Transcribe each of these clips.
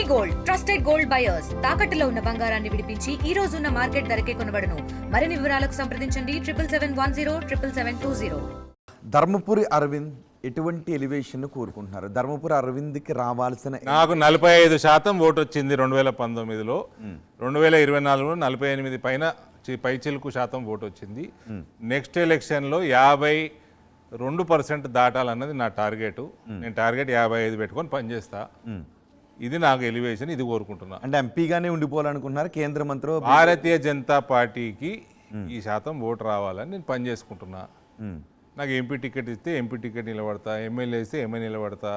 Gold trusted gold buyers తాకట్టులో ఉన్న బంగారాన్ని విడిపించి ఈ రోజు ఉన్న మార్కెట్ ధరకే కొనబడును. మరిన్ని వివరాలకు సంప్రదించండి 7771077720. ధర్మపురి అరవింద్ ఎటువంటి ఎలివేషన్ కోరుకుంటున్నారు? ధర్మపురి అరవింద్కి రావాల్సిన నాకు 45% ఓటు వచ్చింది 2019లో. 2024లో 48 పైచిలుకు శాతం ఓటు వచ్చింది. నెక్స్ట్ ఎలక్షన్లో 52% దాటాలన్నది నా టార్గెట్. నేను టార్గెట్ 55 పెట్టుకొని పనిచేస్తా. ఇది నాకు ఎలివేషన్, ఇది కోరుకుంటున్నా. అంటే ఎంపీగానే ఉండిపోవాలనుకుంటున్నారు కేంద్ర మంత్రి? భారతీయ జనతా పార్టీకి ఈ శాతం ఓటు రావాలని నేను పని చేసుకుంటున్నా. నాకు ఎంపీ టికెట్ ఇస్తే ఎంపీ టికెట్ నిలబడతా, ఎమ్మెల్యే ఇస్తే ఎమ్మెల్యే నిలబడతా,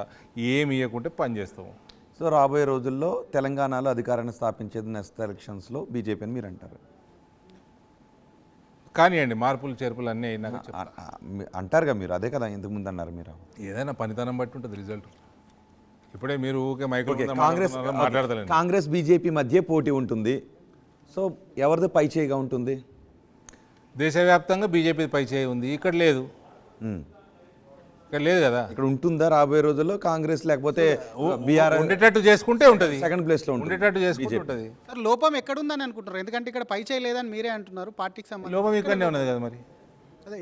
ఏమి ఇవ్వకుంటే పని చేస్తాము. సో రాబోయే రోజుల్లో తెలంగాణలో అధికారాన్ని స్థాపించేది నెక్స్ట్ ఎలక్షన్స్లో బీజేపీ అని మీరు అంటారు? కానివ్వండి, మార్పులు చేర్పులు అన్నీ అయినాక అంటారుగా మీరు, అదే కదా ఇంతకుముందు అన్నారు మీరు. ఏదైనా పనితనం బట్టి ఉంటుంది రిజల్ట్. ఇప్పుడే మీరు ఊకే కాంగ్రెస్ బీజేపీ మధ్య పోటీ ఉంటుంది. సో ఎవరిది పై చేయిగా ఉంటుంది? దేశవ్యాప్తంగా బీజేపీ పై చేయి ఉంది, ఇక్కడ లేదు. ఇక్కడ లేదు కదా. ఇక్కడ ఉంటుందా రాబోయే రోజుల్లో కాంగ్రెస్? లేకపోతే బీఆర్ ఉండేటట్టు చేసుకుంటే ఉంటుంది, సెకండ్ ప్లేస్ లో ఉండేటట్టు చేసుకుంటే ఉంటుంది. సార్ లోపం ఎక్కడుందని అనుకుంటున్నారు? ఎందుకంటే ఇక్కడ పై చేయి లేదని మీరే అంటున్నారు పార్టీకి సంబంధించి. లోపం ఇక్కడనే ఉన్నది కదా. మరి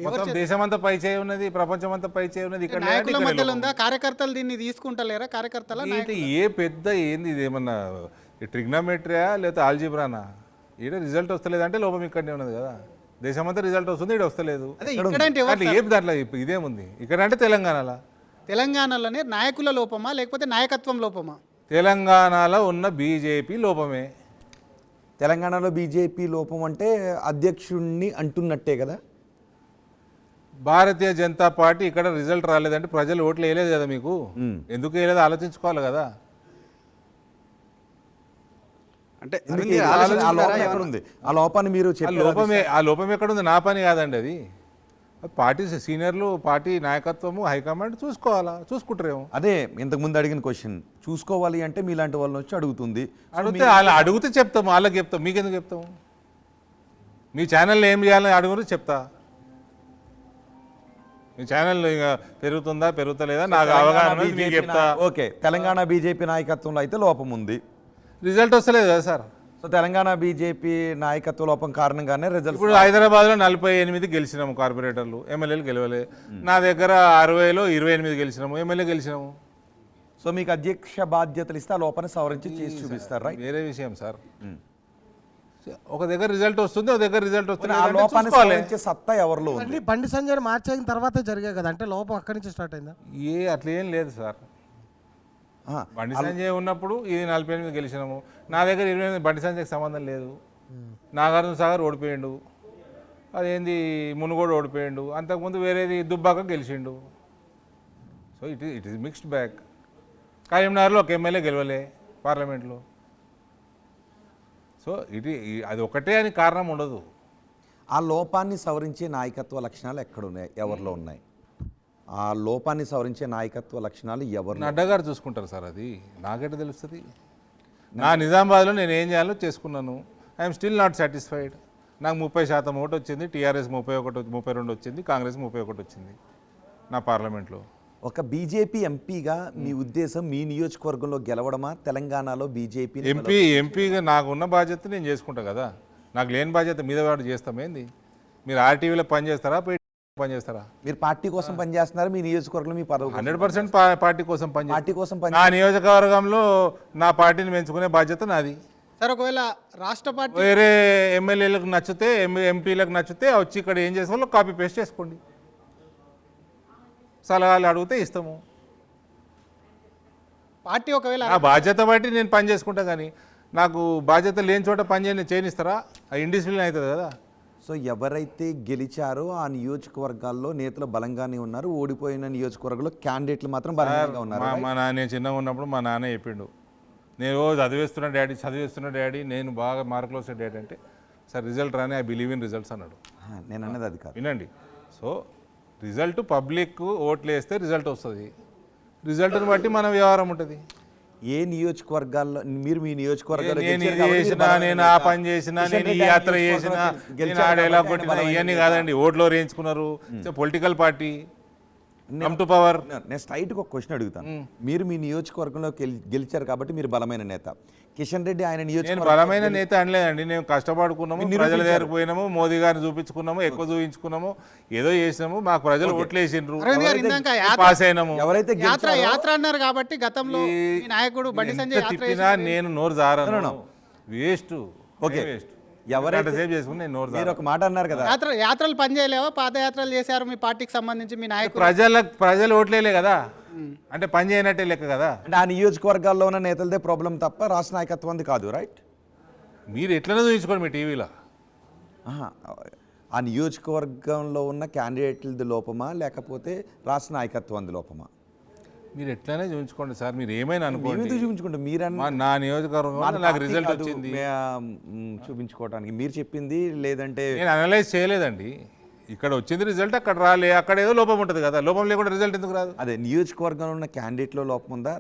మొత్తం దేశమంతా పై చేయి ఉన్నది, ప్రపంచం అంతా పై చేయి ఉన్నది. ఇక్కడ నాయకుల మధ్యలో ఉందా? కార్యకర్తలు దీన్ని తీసుకుంటలేరా? కార్యకర్తల ఏ పెద్ద ఏంది ఇది? ఏమన్నా ట్రిగ్నోమెట్రియా లేకపోతే ఆల్జీబ్రానా? ఈడ రిజల్ట్ వస్తలేదంటే లోపం ఇక్కడనే ఉన్నది కదా. దేశమంతా రిజల్ట్ వస్తుంది, ఇక్కడ వస్తలేదు. ఏం దాంట్లో ఇదేముంది? ఇక్కడ అంటే తెలంగాణలోనే నాయకుల లోపమా లేకపోతే నాయకత్వం లోపమా? తెలంగాణలో ఉన్న బీజేపీ లోపమే. తెలంగాణలో బీజేపీ లోపం అంటే అధ్యక్షుడిని అంటున్నట్టే కదా. భారతీయ జనతా పార్టీ ఇక్కడ రిజల్ట్ రాలేదంటే ప్రజలు ఓట్లు వేయలేదు కదా మీకు. ఎందుకు వేయలేదు ఆలోచించుకోవాలి కదా. అంటే ఆ లోపాన్ని మీరు ఆ లోపం ఎక్కడుంది? నా పని కాదండి అది. పార్టీ సీనియర్లు, పార్టీ నాయకత్వము, హైకమాండ్ చూసుకోవాలా, చూసుకుంటారేమో. అదే ఇంతకుముందు అడిగిన క్వశ్చన్. చూసుకోవాలి అంటే మీలాంటి వాళ్ళని వచ్చి అడుగుతుంది. అడిగితే చెప్తాము, వాళ్ళకి చెప్తాం, మీకెందుకు చెప్తాము? మీ ఛానల్లో ఏం చేయాలని అడుగురు చెప్తా. మీ ఛానల్ పెరుగుతుందా పెరుగుతలేదా నాకు అవగాహన చెప్తా. ఓకే, తెలంగాణ బీజేపీ నాయకత్వంలో అయితే లోపం ఉంది, రిజల్ట్ వస్తలేదు కదా సార్. సో తెలంగాణ బీజేపీ నాయకత్వ లోపం కారణంగానే రిజల్ట్. ఇప్పుడు హైదరాబాద్లో 48 గెలిచినాము కార్పొరేటర్లు, ఎమ్మెల్యేలు గెలవలే. నా దగ్గర 60లో 28 గెలిచినాము, ఎమ్మెల్యే గెలిచినాము. సో మీకు అధ్యక్ష బాధ్యతలు ఇస్తే ఆ లోపాన్ని సవరించి చేసి చూపిస్తారు, రైట్? వేరే విషయం సార్. ఒక దగ్గర రిజల్ట్ వస్తుంది, ఒక దగ్గర రిజల్ట్ వస్తుంది. ఆ లోపాన్ని సవరించే సత్తా ఎవరిలో ఉంది? బండి సంజయ్ మార్చిన తర్వాత జరిగాయి కదా, అంటే లోపం అక్కడి నుంచి స్టార్ట్ అయిందా? అట్లా ఏం లేదు సార్. బండి సంజయ్ ఉన్నప్పుడు ఇది 48 గెలిచినాము. నా దగ్గర 28. బండి సంజయ్కి సంబంధం లేదు. నాగార్జున సాగర్ ఓడిపోయిండు, అదేంది మునుగోడు ఓడిపోయిండు, అంతకుముందు వేరేది దుబ్బాక గెలిచిండు. So it is mixed bag. కరీంనగర్లో ఒక ఎమ్మెల్యే గెలవలే పార్లమెంట్లో. సో అది ఒకటే అని కారణం ఉండదు. ఆ లోపాన్ని సవరించే నాయకత్వ లక్షణాలు ఎక్కడున్నాయి, ఎవరిలో ఉన్నాయి? ఆ లోపాన్ని సవరించే నాయకత్వ లక్షణాలు ఎవరు? నడ్డా గారు చూసుకుంటారు సార్. అది నాకెట తెలుస్తుంది? నా నిజామాబాద్లో నేను ఏం చేయాలో చేసుకున్నాను. I'm still not satisfied. నాకు 30% ఓటు వచ్చింది, టీఆర్ఎస్ 32 వచ్చింది, కాంగ్రెస్ 31 వచ్చింది నా పార్లమెంట్లో. ఒక బీజేపీ ఎంపీగా మీ ఉద్దేశం మీ నియోజకవర్గంలో గెలవడమా? తెలంగాణలో బీజేపీ ఎంపీగా నాకున్న బాధ్యత నేను చేసుకుంటా కదా. నాకు లేని బాధ్యత మీద వాడు చేస్తామేంది? మీరు ఆర్టీవీలో పనిచేస్తారా, పనిచేస్తారా? మీరు పార్టీ కోసం పనిచేస్తున్నారు, మీ నియోజకవర్గంలో మీ పదవి 100% పార్టీ కోసం పని. నా నియోజకవర్గంలో నా పార్టీని పెంచుకునే బాధ్యత నాది. సార్ ఒకవేళ రాష్ట్ర పార్టీ వేరే ఎమ్మెల్యేలకు నచ్చితే, ఎంపీలకు నచ్చితే వచ్చి ఇక్కడ ఏం చేసుకోవాలో కాపీ పేస్ట్ చేసుకోండి. సలహాలు అడిగితే ఇస్తాము. పార్టీ ఒకవేళ ఆ బాధ్యత బట్టి నేను పని చేసుకుంటా. కానీ నాకు బాధ్యత లేని చోట పని చేయనిస్తారా? ఇండిసిప్లిన్ అవుతుంది కదా. సో ఎవరైతే గెలిచారో ఆ నియోజకవర్గాల్లో నేతలు బలంగానే ఉన్నారు, ఓడిపోయిన నియోజకవర్గంలో క్యాండిడేట్లు మాత్రం బలంగా ఉన్నారు. నేను చిన్నగా ఉన్నప్పుడు మా నాన్న చెప్పిండు, నేను చదివేస్తున్నా డాడీ, నేను బాగా మార్కులు వస్తే డాడీ అంటే, సార్ రిజల్ట్ రాని ఐ బిలీవ్ ఇన్ రిజల్ట్స్ అన్నాడు. నేను అన్నది అది కాదు, వినండి. సో రిజల్ట్ పబ్లిక్ ఓట్లు వేస్తే రిజల్ట్ వస్తుంది. రిజల్ట్ని బట్టి మన వ్యవహారం ఉంటుంది. ఏ నియోజకవర్గాల్లో మీరు మీ నియోజకవర్గాల్లో నేను ఆ పని చేసినా, నేను ఈ యాత్ర చేసినా, నేను ఆ డైలాగ్ కొట్టినా, ఇవన్నీ కాదండి. ఓట్లో వేయించుకున్నారు, political party. Come to power. నేను స్ట్రైట్గా ఒక క్వశ్చన్ అడుగుతాను. మీరు మీ నియోజకవర్గంలో గెలిచారు కాబట్టి మీరు బలమైన నేత. కిషన్ రెడ్డి ఆయన నేను నియోజకవర్గం బలమైన నేత అనలేదండి. నేను కష్టపడుకున్నాము, ప్రజల దగ్గరకు పోయినాము, మోదీ గారిని చూపించుకున్నాము, ఎక్కువ చూపించుకున్నాము, ఏదో చేసినాము, మాకు ప్రజలు ఓట్లు వేసిండ్రు, అరవింద్ గారు ఇందాక పాస్ అయినాము. ఎవరైతే యాత్ర అన్నారు కాబట్టి గతంలో మీ నాయకుడు బండి సంజయ్ ఎంత యాత్ర తిప్పినా నేను నోరు జారను. వేస్ట్. ఓకే. వేస్ట్. ఎవరైతే సేవ్ చేసుకుని నేను నోరు మీరు జారను. ఒక మాట అన్నారు కదా, యాత్రలు పనిచేయలేవా? పాదయాత్రలు చేశారు మీ పార్టీకి సంబంధించి మీ నాయకుడు. ప్రజలు ఓట్లేలే కదా, అంటే పని చేయనట్టే లెక్క కదా. అంటే ఆ నియోజకవర్గాల్లో ఉన్న నేతలదే ప్రాబ్లం తప్ప రాష్ట్ర నాయకత్వంది కాదు, రైట్? మీరు ఎట్లనే చూపించుకోండి మీ టీవీలో. ఆ నియోజకవర్గంలో ఉన్న క్యాండిడేట్లది లోపమా లేకపోతే రాష్ట్ర నాయకత్వంది లోపమా? మీరు ఎట్లనే చూపించుకోండి సార్, మీరు ఏమైనా అనుకోండి. మేమేదో చూపించుకుంటాం, మీరన్నా నా నియోజకవర్గంలో నాకు రిజల్ట్ వచ్చింది. చూపించుకోవడానికి మీరు చెప్పింది లేదంటే నేను అనలైజ్ చేయలేదండి. ఇక్కడ వచ్చింది రిజల్ట్, అక్కడ రాలే, అక్కడ ఏదో లోపం ఉంటుంది కదా. లోపం లేకుండా రిజల్ట్ ఎందుకు రాదు? అదే నియోజకవర్గంలో ఉన్న క్యాండిడేట్లో లోపం ఉందా,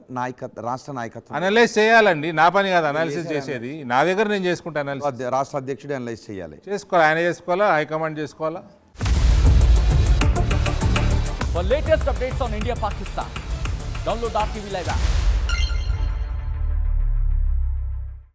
రాష్ట్ర నాయకత్వం? అనలైజ్ చేయాలండి, నా పని కాదు అనలిసిస్ చేసేది. నా దగ్గర నేను చేసుకుంటా అనాలిసిస్. రాష్ట్ర అధ్యక్షుడు అనలైజ్ చేయాలి. చేసుకోవాలి, ఆయన చేసుకోవాలా, హైకమాండ్ చేసుకోవాలా. For latest updates on India Pakistan, download our TV Live app